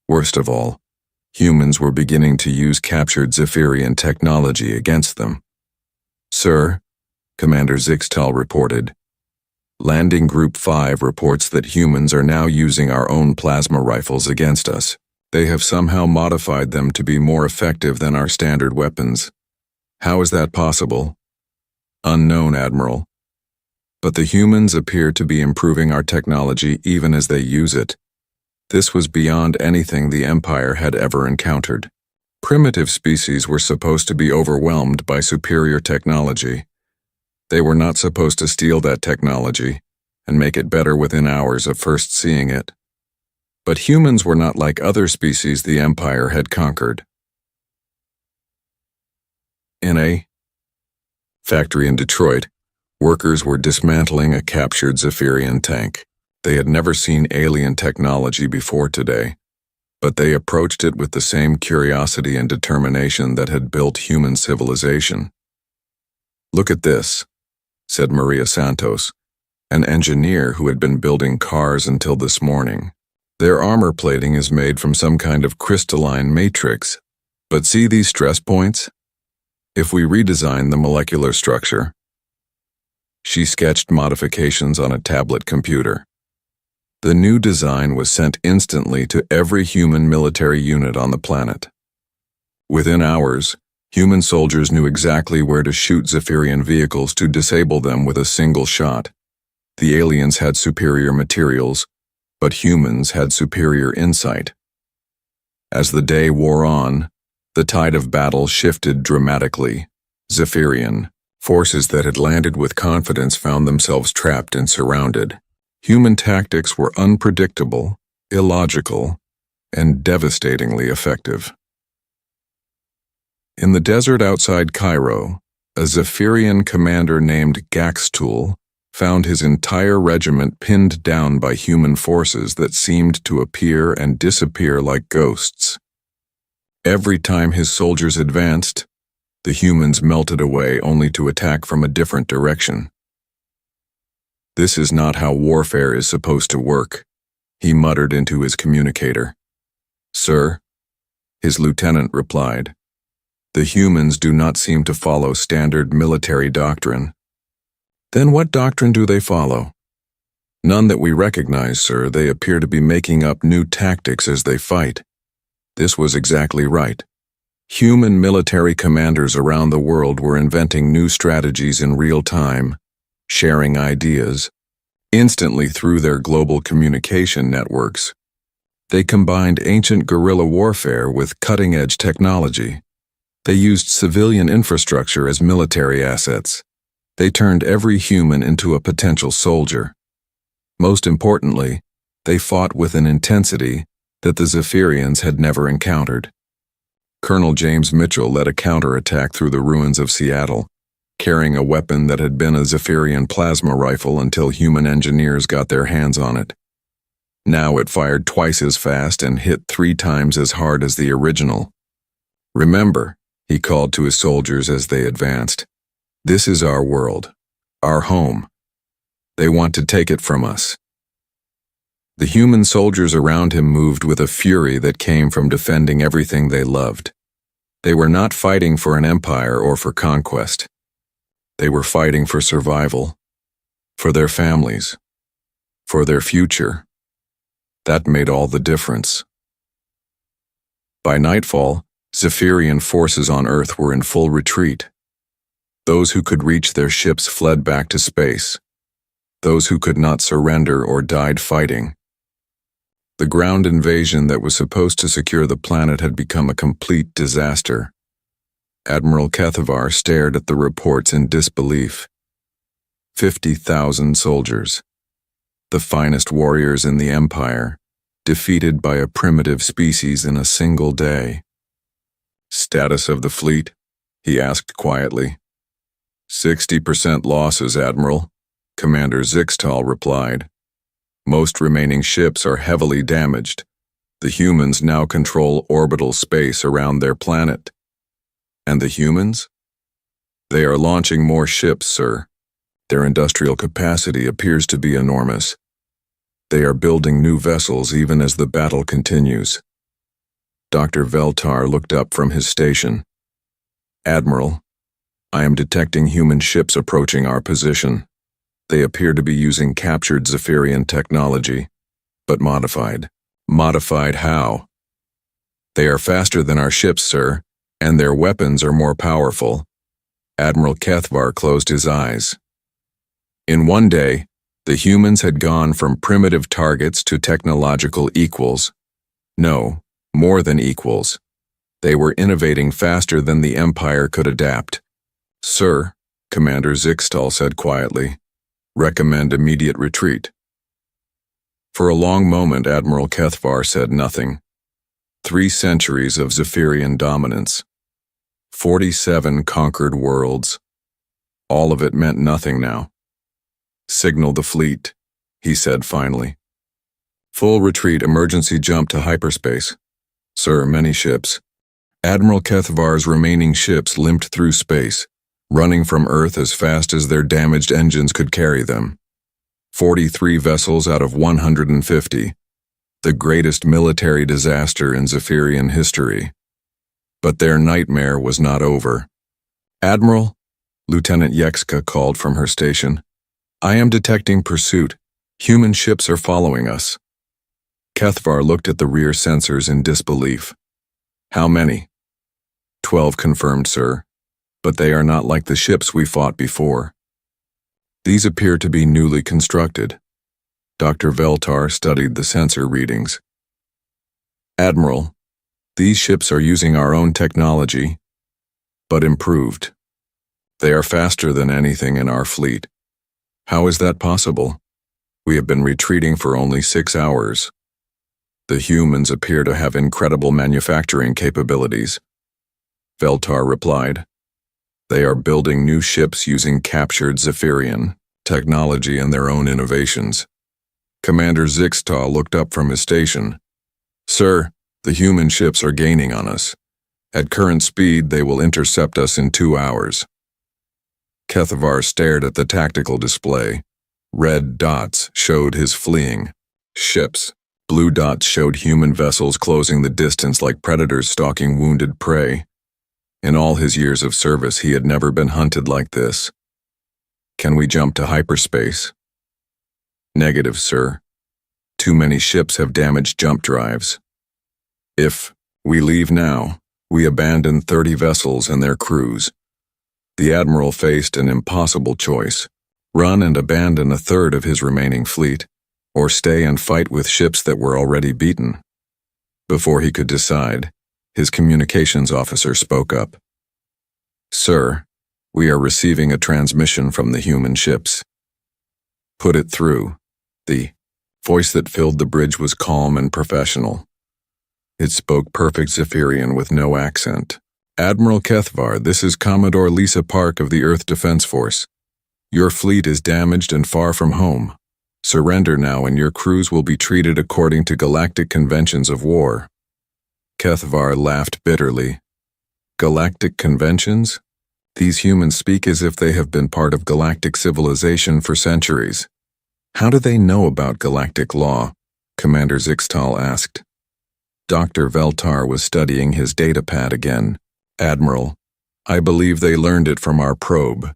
Worst of all, humans were beginning to use captured Zephyrian technology against them. "Sir," Commander Zixtal reported, "Landing Group 5 reports that humans are now using our own plasma rifles against us. They have somehow modified them to be more effective than our standard weapons. How is that possible?" Unknown, Admiral. But the humans appear to be improving our technology even as they use it. This was beyond anything the Empire had ever encountered. Primitive species were supposed to be overwhelmed by superior technology. They were not supposed to steal that technology and make it better within hours of first seeing it. But humans were not like other species the Empire had conquered. In a factory in Detroit, workers were dismantling a captured Zephyrian tank. They had never seen alien technology before today, but they approached it with the same curiosity and determination that had built human civilization. "Look at this," said Maria Santos, an engineer who had been building cars until this morning. "Their armor plating is made from some kind of crystalline matrix, but see these stress points? If we redesign the molecular structure..." She sketched modifications on a tablet computer. The new design was sent instantly to every human military unit on the planet. Within hours, human soldiers knew exactly where to shoot Zephyrian vehicles to disable them with a single shot. The aliens had superior materials, but humans had superior insight. As the day wore on, the tide of battle shifted dramatically. Zephyrian forces that had landed with confidence found themselves trapped and surrounded. Human tactics were unpredictable, illogical, and devastatingly effective. In the desert outside Cairo, a Zephyrian commander named Gaxtool found his entire regiment pinned down by human forces that seemed to appear and disappear like ghosts. Every time his soldiers advanced, the humans melted away only to attack from a different direction. "This is not how warfare is supposed to work," he muttered into his communicator. "Sir," his lieutenant replied, "the humans do not seem to follow standard military doctrine." "Then what doctrine do they follow?" "None that we recognize, sir. They appear to be making up new tactics as they fight." This was exactly right. Human military commanders around the world were inventing new strategies in real time, sharing ideas instantly through their global communication networks. They combined ancient guerrilla warfare with cutting-edge technology. They used civilian infrastructure as military assets. They turned every human into a potential soldier. Most importantly, they fought with an intensity that the Zephyrians had never encountered. Colonel James Mitchell led a counterattack through the ruins of Seattle, carrying a weapon that had been a Zephyrian plasma rifle until human engineers got their hands on it. Now it fired twice as fast and hit 3 times as hard as the original. "Remember," he called to his soldiers as they advanced, "this is our world, our home. They want to take it from us." The human soldiers around him moved with a fury that came from defending everything they loved. They were not fighting for an empire or for conquest. They were fighting for survival, for their families, for their future. That made all the difference. By nightfall, Zephyrian forces on Earth were in full retreat. Those who could reach their ships fled back to space. Those who could not surrender or died fighting. The ground invasion that was supposed to secure the planet had become a complete disaster. Admiral Kethavar stared at the reports in disbelief. 50,000 soldiers, the finest warriors in the Empire, defeated by a primitive species in a single day. "Status of the fleet?" he asked quietly. 60% losses, Admiral," Commander Zixtal replied. "Most remaining ships are heavily damaged. The humans now control orbital space around their planet." "And the humans?" "They are launching more ships, sir. Their industrial capacity appears to be enormous. They are building new vessels even as the battle continues." Dr. Veltar looked up from his station. "Admiral, I am detecting human ships approaching our position. They appear to be using captured Zephyrian technology, but modified." "Modified how?" "They are faster than our ships, sir, and their weapons are more powerful. Admiral Kethvar closed his eyes. In one day, the humans had gone from primitive targets to technological equals. No, more than equals. They were innovating faster than the Empire could adapt. "Sir," Commander Zixtal said quietly, "recommend immediate retreat." For a long moment, Admiral Kethvar said nothing. 3 centuries of Zephyrian dominance. 47 conquered worlds. All of it meant nothing now. "Signal the fleet," he said finally. "Full retreat, emergency jump to hyperspace." "Sir, many ships." Admiral Kethvar's remaining ships limped through space, running from Earth as fast as their damaged engines could carry them. 43 vessels out of 150. The greatest military disaster in Zephyrian history. But their nightmare was not over. "Admiral," Lieutenant Yekska called from her station, "I am detecting pursuit. Human ships are following us." Kethvar looked at the rear sensors in disbelief. "How many?" 12 confirmed, sir. But they are not like the ships we fought before. These appear to be newly constructed. Dr. Veltar studied the sensor readings. "Admiral, these ships are using our own technology, but improved. They are faster than anything in our fleet. How is that possible? We have been retreating for only 6 hours. The humans appear to have incredible manufacturing capabilities." Veltar replied. "They are building new ships using captured Zephyrian technology and their own innovations." Commander Zixtal looked up from his station. "Sir, the human ships are gaining on us. At current speed, they will intercept us in 2 hours." Kethvar stared at the tactical display. Red dots showed his fleeing ships. Blue dots showed human vessels closing the distance like predators stalking wounded prey. In all his years of service, he had never been hunted like this. "Can we jump to hyperspace?" "Negative, sir. Too many ships have damaged jump drives. If we leave now, we abandon 30 vessels and their crews." The Admiral faced an impossible choice: run and abandon a third of his remaining fleet, or stay and fight with ships that were already beaten. Before he could decide, his communications officer spoke up. "Sir, we are receiving a transmission from the human ships." "Put it through." The voice that filled the bridge was calm and professional. It spoke perfect Zephyrian with no accent. "Admiral Kethvar, this is Commodore Lisa Park of the Earth Defense Force. Your fleet is damaged and far from home. Surrender now and your crews will be treated according to galactic conventions of war." Kethvar laughed bitterly. "Galactic conventions? These humans speak as if they have been part of galactic civilization for centuries. How do they know about galactic law?" Commander Zixtal asked. Dr. Veltar was studying his datapad again. "Admiral, I believe they learned it from our probe.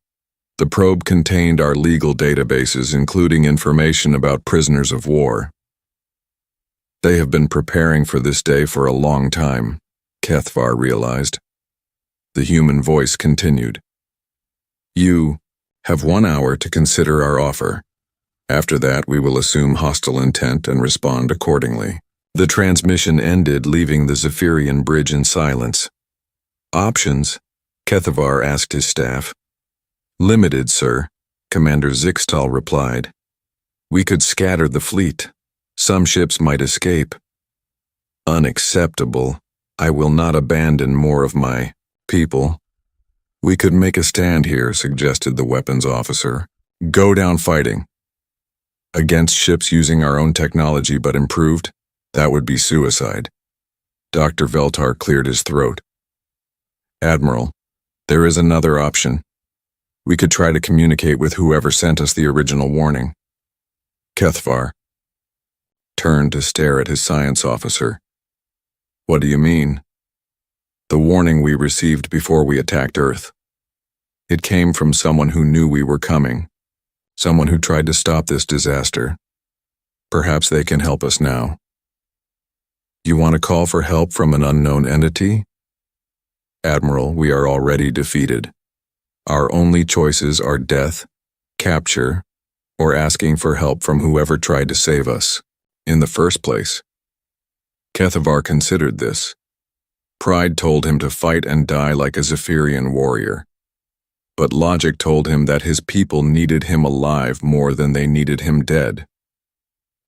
The probe contained our legal databases, including information about prisoners of war. They have been preparing for this day for a long time," Kethvar realized. The human voice continued. "You have 1 hour to consider our offer. After that, we will assume hostile intent and respond accordingly." The transmission ended, leaving the Zephyrian bridge in silence. "Options?" Kethvar asked his staff. "Limited, sir," Commander Zixtal replied. "We could scatter the fleet. Some ships might escape." "Unacceptable. I will not abandon more of my people." "We could make a stand here," suggested the weapons officer. "Go down fighting." "Against ships using our own technology but improved? That would be suicide." Dr. Veltar cleared his throat. "Admiral, there is another option. We could try to communicate with whoever sent us the original warning." Kethvar turned to stare at his science officer. "What do you mean?" "The warning we received before we attacked Earth. It came from someone who knew we were coming, someone who tried to stop this disaster. Perhaps they can help us now." "You want to call for help from an unknown entity?" "Admiral, we are already defeated. Our only choices are death, capture, or asking for help from whoever tried to save us in the first place. Kethavar considered this. Pride told him to fight and die like a Zephyrian warrior. But logic told him that his people needed him alive more than they needed him dead.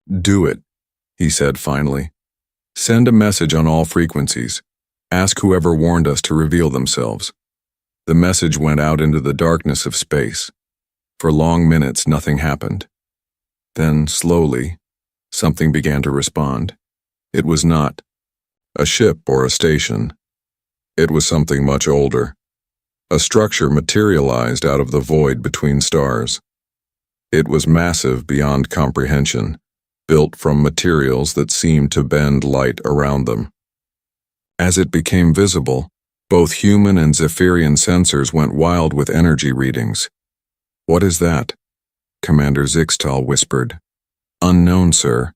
"Do it," he said finally. "Send a message on all frequencies. Ask whoever warned us to reveal themselves." The message went out into the darkness of space. For long minutes, nothing happened. Then, slowly, something began to respond. It was not a ship or a station. It was something much older. A structure materialized out of the void between stars. It was massive beyond comprehension, built from materials that seemed to bend light around them. As it became visible, both human and Zephyrian sensors went wild with energy readings. "What is that?" Commander Zixtal whispered. "Unknown, sir,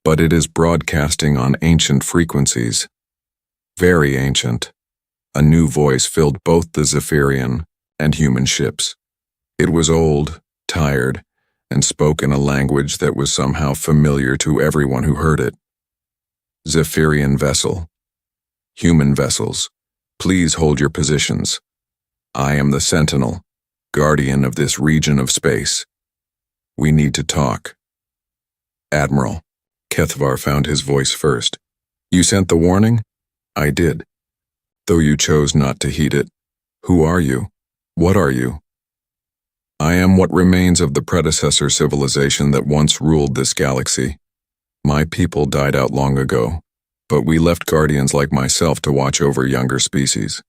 but it is broadcasting on ancient frequencies. Very ancient." A new voice filled both the Zephyrian and human ships. It was old, tired, and spoke in a language that was somehow familiar to everyone who heard it. "Zephyrian vessel. Human vessels, please hold your positions. I am the Sentinel, guardian of this region of space. We need to talk." "Admiral," Kethavar found his voice first. "You sent the warning?" "I did. Though you chose not to heed it. Who are you? What are you?" "I am what remains of the predecessor civilization that once ruled this galaxy. My people died out long ago, but we left guardians like myself to watch over younger species."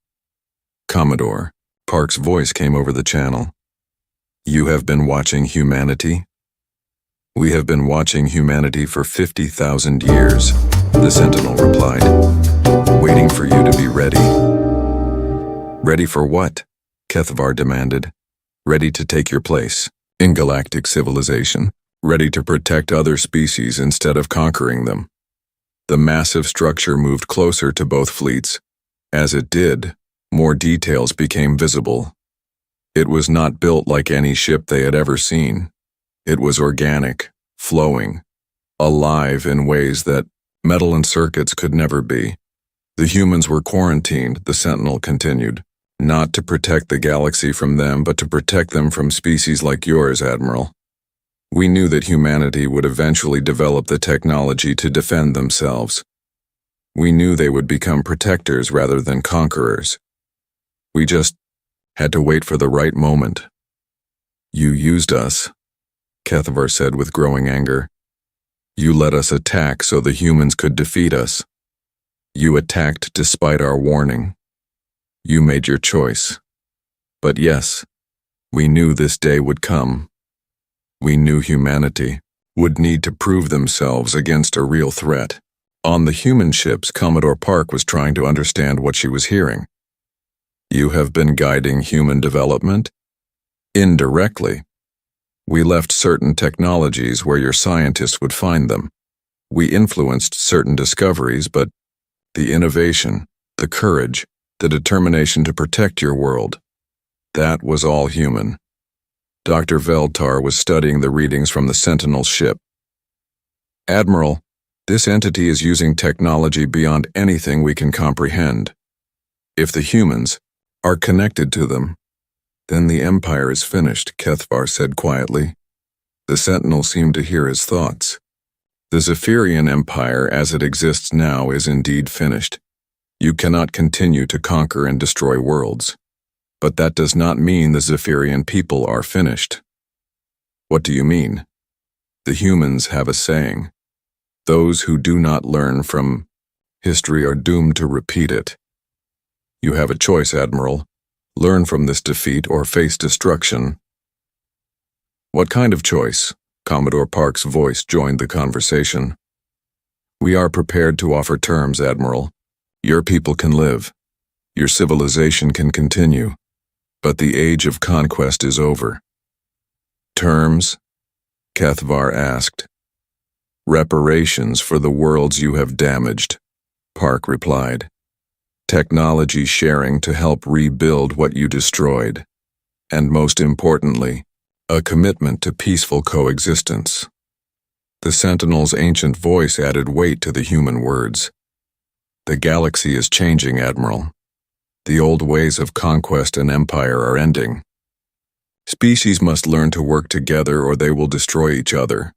"Commodore," Park's voice came over the channel. "You have been watching humanity?" "We have been watching humanity for 50,000 years," the Sentinel replied, "waiting for you to be ready." "Ready for what?" Kethavar demanded. "Ready to take your place in galactic civilization, ready to protect other species instead of conquering them." The massive structure moved closer to both fleets. As it did, more details became visible. It was not built like any ship they had ever seen. It was organic, flowing, alive in ways that metal and circuits could never be. "The humans were quarantined," the Sentinel continued, "not to protect the galaxy from them, but to protect them from species like yours, Admiral. We knew that humanity would eventually develop the technology to defend themselves. We knew they would become protectors rather than conquerors. We just had to wait for the right moment." "You used us," Kethavar said with growing anger. "You let us attack so the humans could defeat us. You attacked despite our warning. You made your choice. But yes, we knew this day would come. We knew humanity would need to prove themselves against a real threat." On the human ships, Commodore Park was trying to understand what she was hearing. "You have been guiding human development?" "Indirectly. We left certain technologies where your scientists would find them. We influenced certain discoveries, but the innovation, the courage, the determination to protect your world, that was all human." Dr. Veldtar was studying the readings from the Sentinel ship. "Admiral, this entity is using technology beyond anything we can comprehend. If the humans are connected to them, then the Empire is finished," Kethavar said quietly. The Sentinel seemed to hear his thoughts. "The Zephyrian Empire as it exists now is indeed finished. You cannot continue to conquer and destroy worlds. But that does not mean the Zephyrian people are finished." "What do you mean?" "The humans have a saying. Those who do not learn from history are doomed to repeat it. You have a choice, Admiral. Learn from this defeat or face destruction." "What kind of choice?" Commodore Park's voice joined the conversation. "We are prepared to offer terms, Admiral. Your people can live. Your civilization can continue. But the age of conquest is over." "Terms?" Kethavar asked. "Reparations for the worlds you have damaged," Park replied. "Technology sharing to help rebuild what you destroyed." and most importantly, a commitment to peaceful coexistence. The Sentinel's ancient voice added weight to the human words. The galaxy is changing, Admiral. The old ways of conquest and empire are ending. Species must learn to work together or they will destroy each other.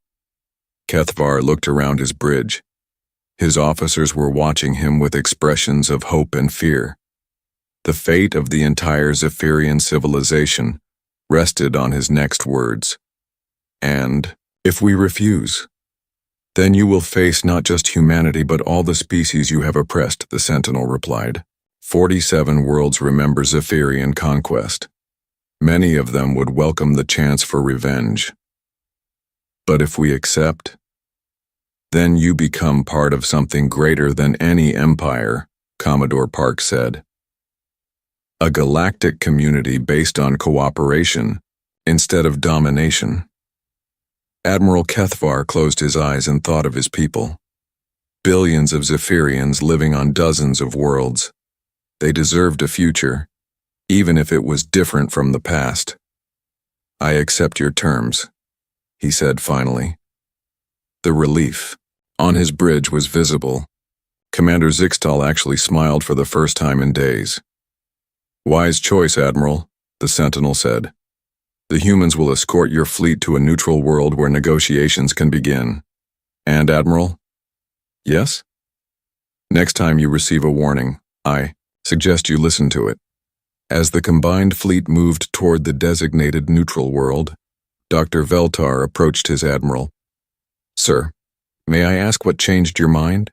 Kethvar looked around his bridge. His officers were watching him with expressions of hope and fear. The fate of the entire Zephyrian civilization rested on his next words. And, if we refuse, then you will face not just humanity but all the species you have oppressed, the Sentinel replied. 47 worlds remember Zephyrian conquest. Many of them would welcome the chance for revenge. But if we accept, then you become part of something greater than any empire, Commodore Park said. A galactic community based on cooperation instead of domination. Admiral Kethvar closed his eyes and thought of his people. Billions of Zephyrians living on dozens of worlds. They deserved a future, even if it was different from the past. I accept your terms, he said finally. The relief on his bridge was visible. Commander Zixtal actually smiled for the first time in days. Wise choice, Admiral, the Sentinel said. The humans will escort your fleet to a neutral world where negotiations can begin. And, Admiral? Yes? Next time you receive a warning, I suggest you listen to it. As the combined fleet moved toward the designated neutral world, Dr. Veltar approached his admiral. Sir, may I ask what changed your mind?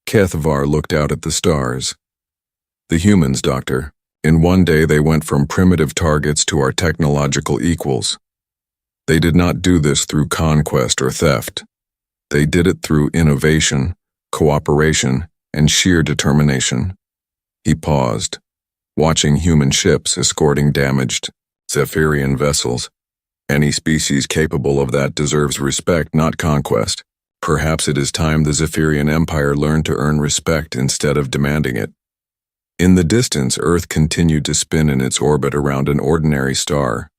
Kethvar looked out at the stars. The humans, Doctor. In one day they went from primitive targets to our technological equals. They did not do this through conquest or theft. They did it through innovation, cooperation, and sheer determination. He paused, watching human ships escorting damaged Zephyrian vessels. Any species capable of that deserves respect, not conquest. Perhaps it is time the Zephyrian Empire learned to earn respect instead of demanding it. In the distance, Earth continued to spin in its orbit around an ordinary star.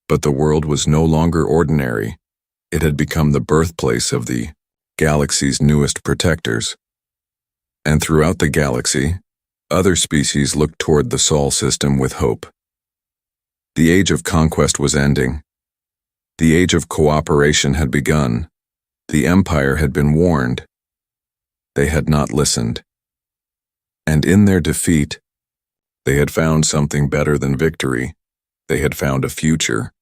But the world was no longer ordinary. It had become the birthplace of the galaxy's newest protectors. And throughout the galaxy, other species looked toward the Sol system with hope. The age of conquest was ending. The age of cooperation had begun. The Empire had been warned. They had not listened. And in their defeat, they had found something better than victory. They had found a future.